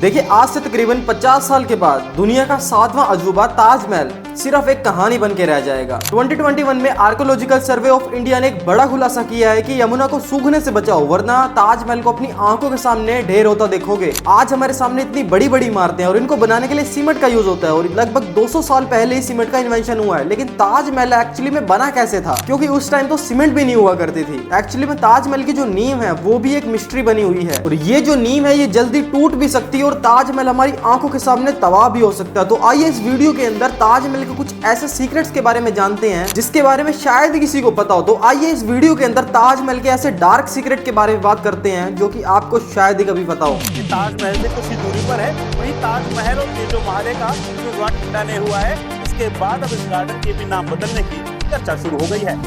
देखिए आज से तकरीबन 50 साल के बाद दुनिया का 7वां अजूबा ताजमहल सिर्फ एक कहानी बन के रह जाएगा। 2021 में आर्कोलॉजिकल सर्वे ऑफ इंडिया ने एक बड़ा खुलासा किया है कि यमुना को सूखने से बचाओ वरना ताजमहल को अपनी आंखों के सामने ढेर होता देखोगे। आज हमारे सामने इतनी बड़ी बड़ी इमारतें हैं और इनको बनाने के लिए सीमेंट का यूज होता है और लगभग 200 साल पहले ही सीमेंट का इन्वेंशन हुआ है। लेकिन ताजमहल एक्चुअली में बना कैसे था, क्योंकि उस टाइम तो सीमेंट भी नहीं हुआ करती थी। एक्चुअली में ताजमहल की जो नींव है वो भी एक मिस्ट्री बनी हुई है और ये जो नींव है ये जल्दी टूट भी सकती है और ताजमहल हमारी आंखों के सामने तबाह भी हो सकता है। तो आइए इस वीडियो के अंदर ताजमहल के कुछ ऐसे सीक्रेट्स के बारे में जानते हैं जिसके बारे में शायद किसी को पता हो। तो आइए इस वीडियो के अंदर ताजमहल के ऐसे डार्क सीक्रेट के बारे में बात करते हैं जो कि आपको शायद ही कभी पता हो। ताजमहल से कुछ ही दूरी पर है वही ताजमहल और ये जो महाले का शुरुआत डाले हुआ है। इसके बाद अब इस गार्डन के भी नाम बदलने की चर्चा शुरू हो गई है।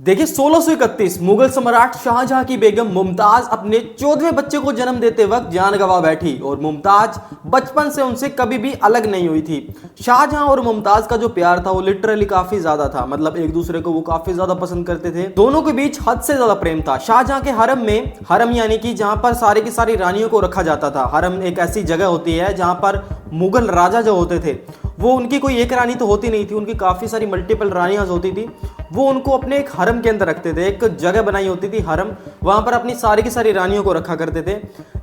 देखिए 1631 मुगल सम्राट शाहजहां की बेगम मुमताज अपने 14वें बच्चे को जन्म देते वक्त जान गंवा बैठी और मुमताज बचपन से उनसे कभी भी अलग नहीं हुई थी। शाहजहां और मुमताज का जो प्यार था वो लिटरली काफी ज्यादा था, मतलब एक दूसरे को वो काफी ज्यादा पसंद करते थे। दोनों के बीच हद से ज्यादा प्रेम था। शाहजहां के हरम में, हरम यानी कि जहां पर सारी की सारी रानियों को रखा जाता था। हरम एक ऐसी जगह होती है जहां पर मुगल राजा जो होते थे वो उनकी कोई एक रानी तो होती नहीं थी, उनकी काफी सारी मल्टीपल रानियां होती थी। वो उनको अपने एक हरम के अंदर रखते थे, एक जगह बनाई होती थी हरम, वहां पर अपनी सारी की सारी रानियों को रखा करते थे।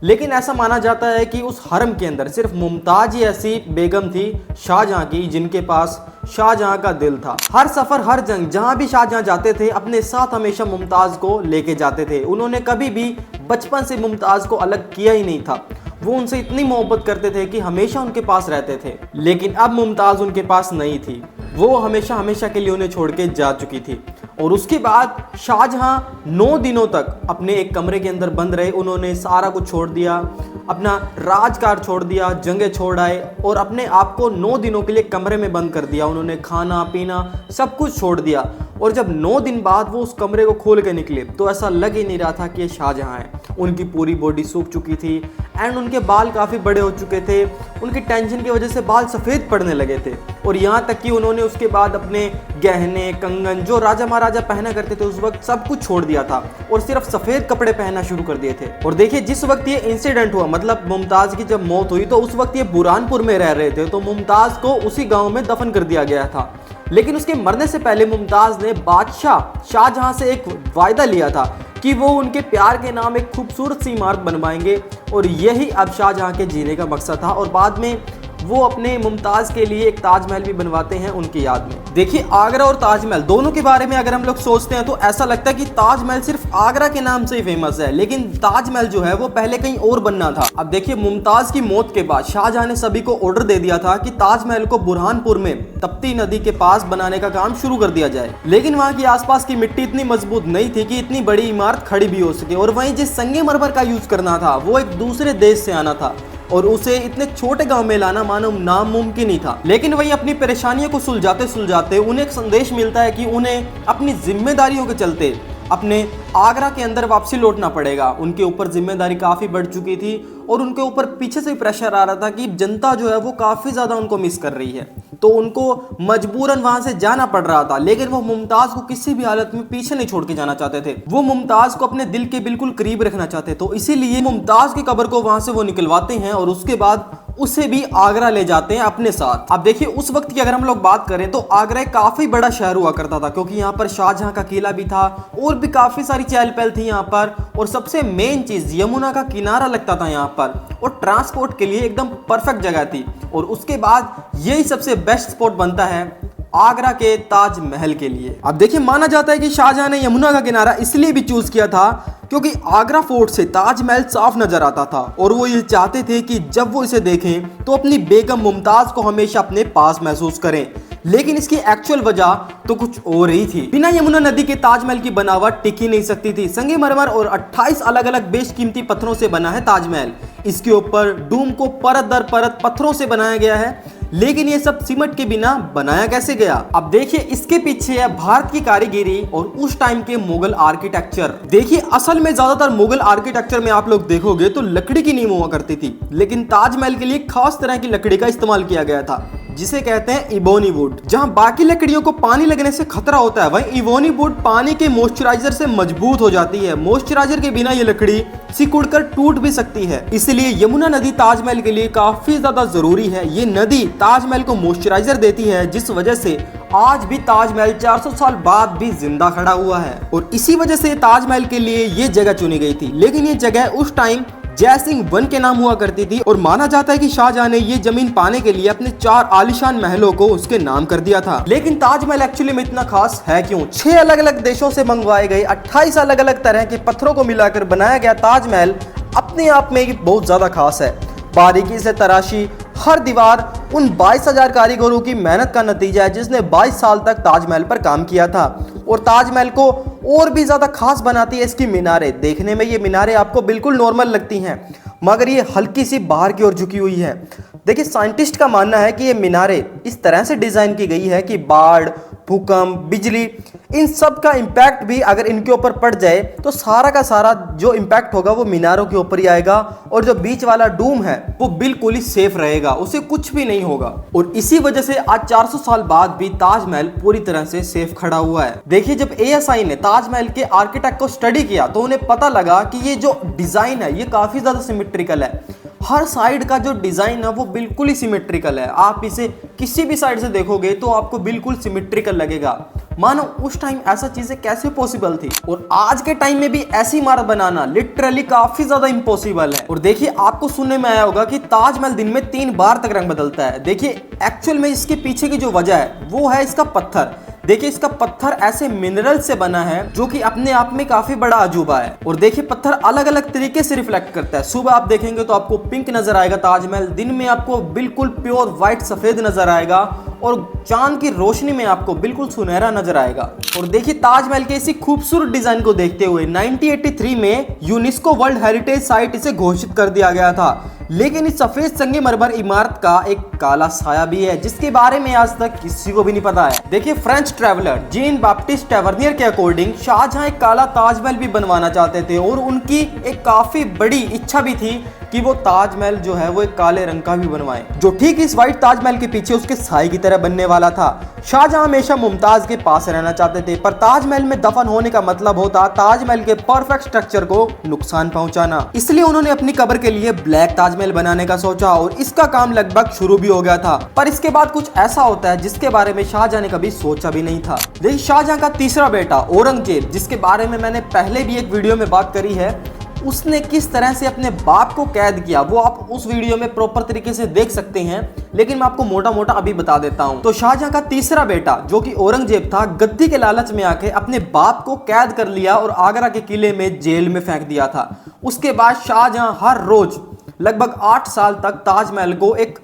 लेकिन ऐसा माना जाता है कि उस हरम के अंदर सिर्फ मुमताज ही ऐसी बेगम थी शाहजहां की जिनके पास शाहजहां का दिल था। हर सफर, हर जंग जहां भी शाहजहां जाते थे अपने साथ हमेशा मुमताज को लेके जाते थे। उन्होंने कभी भी बचपन से मुमताज को अलग किया ही नहीं था। वो उनसे इतनी मोहब्बत करते थे कि हमेशा उनके पास रहते थे। लेकिन अब मुमताज उनके पास नहीं थी, वो हमेशा हमेशा के लिए उन्हें छोड़ के जा चुकी थी। और उसके बाद शाहजहां 9 दिनों तक अपने एक कमरे के अंदर बंद रहे। उन्होंने सारा कुछ छोड़ दिया, अपना राजकाज छोड़ दिया, जंगें छोड़ आए और अपने आप को 9 दिनों के लिए कमरे में बंद कर दिया। उन्होंने खाना पीना सब कुछ छोड़ दिया और जब 9 दिन बाद वो उस कमरे को खोल के निकले तो ऐसा लग ही नहीं रहा था कि ये शाहजहां है। उनकी पूरी बॉडी सूख चुकी थी एंड उनके बाल काफ़ी बड़े हो चुके थे। उनकी टेंशन की वजह से बाल सफ़ेद पड़ने लगे थे और यहाँ तक कि उन्होंने उसके बाद अपने गहने, कंगन जो राजा महाराजा पहना करते थे उस वक्त सब कुछ छोड़ दिया था और सिर्फ सफ़ेद कपड़े पहनना शुरू कर दिए थे। और देखिए जिस वक्त ये इंसिडेंट हुआ, मतलब मुमताज़ की जब मौत हुई तो उस वक्त ये बुरहानपुर में रह रहे थे, तो मुमताज़ को उसी गाँव में दफन कर दिया गया था। लेकिन उसके मरने से पहले मुमताज़ ने बादशाह शाहजहां से एक वायदा लिया था कि वो उनके प्यार के नाम एक खूबसूरत सी इमारत बनवाएंगे और यही अब शाहजहां के जीने का मकसद था। और बाद में वो अपने मुमताज़ के लिए एक ताजमहल भी बनवाते हैं उनकी याद में। देखिए आगरा और ताजमहल दोनों के बारे में अगर हम लोग सोचते हैं तो ऐसा लगता है कि ताजमहल सिर्फ आगरा के नाम से ही फेमस है, लेकिन ताजमहल जो है वो पहले कहीं और बनना था। अब देखिए मुमताज़ की मौत के बाद शाहजहां ने सभी को ऑर्डर दे दिया था कि ताजमहल को बुरहानपुर में तप्ती नदी के पास बनाने का काम शुरू कर दिया जाए। लेकिन वहाँ की आसपास की मिट्टी इतनी मजबूत नहीं थी कि इतनी बड़ी इमारत खड़ी भी हो सके और वहीं जिस संगमरमर का यूज करना था वो एक दूसरे देश से आना था और उसे इतने छोटे गांव में लाना मानो नामुमकिन ही था। लेकिन वही अपनी परेशानियों को सुलझाते सुलझाते उन्हें एक संदेश मिलता है कि उन्हें अपनी जिम्मेदारियों के चलते अपने आगरा के अंदर वापसी लौटना पड़ेगा। उनके ऊपर जिम्मेदारी काफ़ी बढ़ चुकी थी और उनके ऊपर पीछे से प्रेशर आ रहा था कि जनता जो है वो काफ़ी ज़्यादा उनको मिस कर रही है, तो उनको मजबूरन वहां से जाना पड़ रहा था। लेकिन वो मुमताज़ को किसी भी हालत में पीछे नहीं छोड़ के जाना चाहते थे। वो मुमताज़ को अपने दिल के बिल्कुल करीब रखना चाहते, तो इसीलिए मुमताज़ की कब्र को वहां से वो निकलवाते हैं और उसके बाद उसे भी आगरा ले जाते हैं अपने साथ। अब देखिए उस वक्त की अगर हम लोग बात करें तो आगरा एक काफी बड़ा शहर हुआ करता था, क्योंकि यहाँ पर शाहजहां का किला भी था और भी काफी सारी चहल पहल थी यहाँ पर। और सबसे मेन चीज यमुना का किनारा लगता था यहाँ पर और ट्रांसपोर्ट के लिए एकदम परफेक्ट जगह थी। और उसके बाद यही सबसे बेस्ट स्पॉट बनता है आगरा के ताजमहल के लिए। अब देखिए माना जाता है कि शाहजहां ने यमुना का किनारा इसलिए भी चूज किया था क्योंकि आगरा फोर्ट से ताजमहल साफ नजर आता था और वो ये चाहते थे कि जब वो इसे देखें तो अपनी बेगम मुमताज को हमेशा अपने पास महसूस करें। लेकिन इसकी एक्चुअल वजह तो कुछ और ही थी। बिना यमुना नदी के ताजमहल की बनावट टिक ही नहीं सकती थी। संगमरमर और 28 अलग अलग बेशकीमती पत्थरों से बना है ताजमहल। इसके ऊपर डूम को परत दर परत पत्थरों से बनाया गया है। लेकिन ये सब सीमेंट के बिना बनाया कैसे गया? अब देखिए इसके पीछे है भारत की कारीगरी और उस टाइम के मुगल आर्किटेक्चर। देखिए असल में ज्यादातर मुगल आर्किटेक्चर में आप लोग देखोगे तो लकड़ी की नींव हुआ करती थी, लेकिन ताजमहल के लिए खास तरह की लकड़ी का इस्तेमाल किया गया था जिसे कहते हैं इबोनी वुड। जहां बाकी लकड़ियों को पानी लगने से खतरा होता है, वहीं इबोनी वुड पानी के मॉइस्चराइजर से मजबूत हो जाती है। मॉइस्चराइजर के बिना ये लकड़ी सिकुड़कर टूट भी सकती है। इसलिए यमुना नदी ताजमहल के लिए काफी ज्यादा जरूरी है। ये नदी ताजमहल को मॉइस्चराइजर देती है, जिस वजह से आज भी ताजमहल 400 साल बाद भी जिंदा खड़ा हुआ है। और इसी वजह से ताजमहल के लिए ये जगह चुनी गई थी। लेकिन ये जगह उस टाइम जयसिंह 1 के नाम हुआ करती थी और माना जाता है कि शाहजहां ने ये जमीन पाने के लिए अपने 4 आलीशान महलों को उसके नाम कर दिया था। लेकिन ताजमहल एक्चुअली में इतना खास है क्यों? 6 अलग अलग देशों से मंगवाए गए 28 अलग अलग तरह के पत्थरों को मिलाकर बनाया गया ताजमहल अपने आप में ही बहुत ज्यादा खास है। बारीकी से तराशी हर दीवार उन 22,000 कारीगरों की मेहनत का नतीजा है, जिसने 22 साल तक ताजमहल पर काम किया था। और ताजमहल को और भी ज्यादा खास बनाती है इसकी मीनारें। देखने में ये मीनारें आपको बिल्कुल नॉर्मल लगती हैं, मगर ये हल्की सी बाहर की ओर झुकी हुई है। देखिए, साइंटिस्ट का मानना है कि ये मीनारें इस तरह से डिजाइन की गई है कि बाढ़, भूकंप, बिजली, इन सब का इम्पैक्ट भी अगर इनके ऊपर पड़ जाए तो सारा का सारा जो इम्पैक्ट होगा वो मीनारों के ऊपर ही आएगा, और जो बीच वाला डूम है वो बिल्कुल ही सेफ रहेगा, उसे कुछ भी नहीं होगा। और इसी वजह से आज 400 साल बाद भी ताजमहल पूरी तरह से सेफ खड़ा हुआ है। देखिए, जब ASI ने ताजमहल के आर्किटेक्ट को स्टडी किया तो उन्हें पता लगा कि ये जो डिजाइन है ये काफी ज्यादा सिमेट्रिकल है। हर साइड का जो डिजाइन है वो बिल्कुल ही सिमेट्रिकल है। आप इसे किसी भी साइड से देखोगे तो आपको बिल्कुल सिमेट्रिकल लगेगा। मानो उस टाइम ऐसा चीजें कैसे पॉसिबल थी, और आज के टाइम में भी ऐसी इमारत बनाना लिटरली काफी ज्यादा इम्पॉसिबल है। और देखिए, आपको सुनने में आया होगा कि ताजमहल दिन में 3 बार तक रंग बदलता है। देखिए, एक्चुअल में इसके पीछे की जो वजह है वो है इसका पत्थर। देखिए, इसका पत्थर ऐसे मिनरल से बना है जो कि अपने आप में काफी बड़ा अजूबा है। और देखिए, पत्थर अलग अलग तरीके से रिफ्लेक्ट करता है। सुबह आप देखेंगे तो आपको पिंक नजर आएगा ताजमहल, दिन में आपको बिल्कुल प्योर व्हाइट सफेद नजर आएगा, और चांद की रोशनी में आपको बिल्कुल सुनहरा नजर आएगा। और देखिए, ताजमहल के इसी खूबसूरत डिजाइन को देखते हुए 1983 में यूनेस्को वर्ल्ड हेरिटेज साइट इसे घोषित कर दिया गया था। लेकिन इस सफेद संगमरमर इमारत का एक काला साया भी है, जिसके बारे में आज तक किसी को भी नहीं पता है। देखिए, French traveller Jean Baptiste Tavernier के अकॉर्डिंग शाहजहां एक काला ताजमहल भी बनवाना चाहते थे, और उनकी एक काफी बड़ी इच्छा भी थी कि वो ताजमहल जो है वो एक काले रंग का भी बनवाएं, जो ठीक इस व्हाइट ताजमहल के पीछे उसके साए की तरह बनने वाला था। शाहजहां हमेशा मुमताज के पास रहना चाहते थे, पर ताजमहल में दफन होने का मतलब होता ताजमहल के परफेक्ट स्ट्रक्चर को नुकसान पहुंचाना। इसलिए उन्होंने अपनी कब्र के लिए ब्लैक ताजमहल बनाने का सोचा, और इसका काम लगभग शुरू भी हो गया था। पर इसके बाद कुछ ऐसा होता है जिसके बारे में शाहजहां ने कभी सोचा भी नहीं था। देखिए, शाहजहां का तीसरा बेटा औरंगजेब, जिसके बारे में मैंने पहले भी एक वीडियो में बात करी है, उसने किस तरह से अपने बाप को कैद किया वो आप उस वीडियो में प्रॉपर तरीके से देख सकते हैं, लेकिन मैं आपको मोटा मोटा अभी बता देता हूं। तो शाहजहां का तीसरा बेटा जो कि औरंगजेब था, गद्दी के लालच में आके अपने बाप को कैद कर लिया और आगरा के किले में जेल में फेंक दिया था। उसके बाद शाहजहां हर रोज लगभग 8 साल तक ताजमहल को एक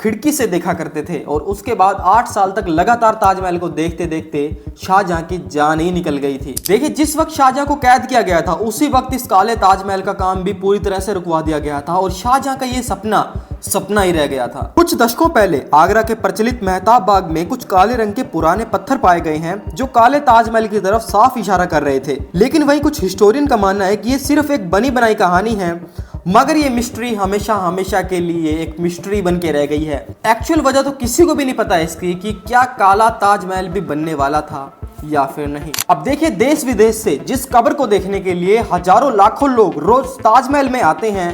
खिड़की से देखा करते थे, और उसके बाद 8 साल तक लगातार ताजमहल को देखते देखते शाहजहां की जान ही निकल गई थी। देखिए, जिस वक्त शाहजहां को कैद किया गया था उसी वक्त इस काले ताजमहल का काम भी पूरी तरह से रुकवा दिया गया था, और शाहजहां का ये सपना ही रह गया था। कुछ दशकों पहले आगरा के प्रचलित मेहताब बाग में कुछ काले रंग के पुराने पत्थर पाए गए हैं जो काले ताजमहल की तरफ साफ इशारा कर रहे थे। लेकिन वही कुछ हिस्टोरियन का मानना है कि ये सिर्फ एक बनी बनाई कहानी है, मगर ये मिस्ट्री हमेशा के लिए एक मिस्ट्री बन के रह गई है। एक्चुअल वजह तो किसी को भी नहीं पता है इसकी कि क्या काला ताजमहल भी बनने वाला था या फिर नहीं। अब देखिए, देश विदेश से जिस कब्र को देखने के लिए हजारों लाखों लोग रोज ताजमहल में आते हैं,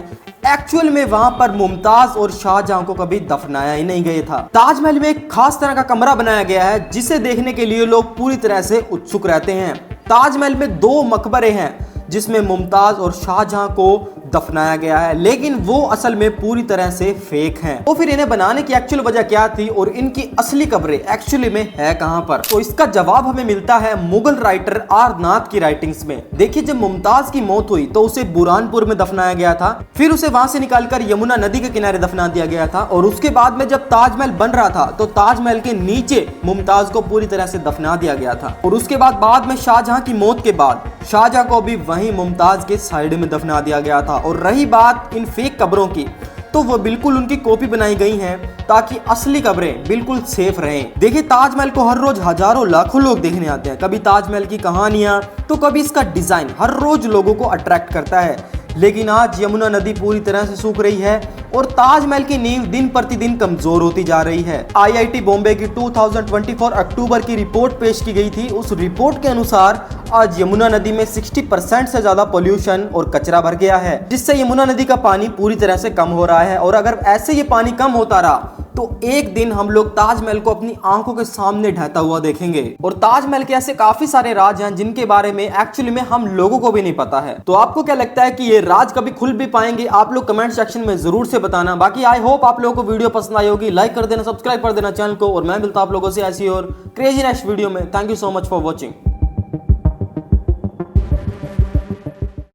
एक्चुअल में वहां पर मुमताज और शाहजहां को कभी दफनाया ही नहीं गया था। ताजमहल में एक खास तरह का कमरा बनाया गया है जिसे देखने के लिए लोग पूरी तरह से उत्सुक रहते हैं। ताजमहल में 2 मकबरे हैं जिसमें मुमताज और शाहजहां को दफनाया गया है, लेकिन वो असल में पूरी तरह से फेक हैं। तो फिर इन्हें बनाने की एक्चुअल वजह क्या थी और इनकी असली कब्रें एक्चुअली में है कहां पर? तो इसका जवाब हमें मिलता है मुगल राइटर आर नाथ की राइटिंग्स में। देखिए, जब मुमताज की मौत हुई तो उसे बुरहानपुर में दफनाया गया था, फिर उसे वहां से निकालकर यमुना नदी के किनारे दफना दिया गया था, और उसके बाद में जब ताजमहल बन रहा था तो ताजमहल के नीचे मुमताज को पूरी तरह से दफना दिया गया था। और उसके बाद में शाहजहां की मौत के बाद शाहजहां को भी वहीं मुमताज के साइड में दफना दिया गया था। और रही बात इन फेक कब्रों की, तो वो बिल्कुल उनकी कॉपी बनाई गई हैं ताकि असली कब्रें बिल्कुल सेफ रहें। देखिए, ताजमहल को हर रोज हजारों लाखों लोग देखने आते हैं। कभी ताजमहल की कहानियां तो कभी इसका डिजाइन हर रोज लोगों को अट्रैक्ट करता है। लेकिन आज यमुना नदी पूरी तरह से सूख रही है और ताजमहल की नींव दिन प्रतिदिन कमजोर होती जा रही है। आईआईटी बॉम्बे की 2024 अक्टूबर की रिपोर्ट पेश की गई थी। उस रिपोर्ट के अनुसार आज यमुना नदी में 60% से ज्यादा पोल्यूशन और कचरा भर गया है, जिससे यमुना नदी का पानी पूरी तरह से कम हो रहा है। और अगर ऐसे ये पानी कम होता रहा तो एक दिन हम लोग ताजमहल को अपनी आंखों के सामने ढहता हुआ देखेंगे। और ताजमहल के ऐसे काफी सारे राज हैं जिनके बारे में एक्चुअली में हम लोगों को भी नहीं पता है। तो आपको क्या लगता है कि ये राज कभी खुल भी पाएंगे? आप लोग कमेंट सेक्शन में जरूर से बताना। बाकी आई होप आप लोगों को वीडियो पसंद आई होगी। लाइक कर देना, सब्सक्राइब कर देना चैनल को, और मैं मिलता हूं आप लोगों से ऐसी और क्रेजी नेक्स्ट वीडियो में। Thank you so much for watching.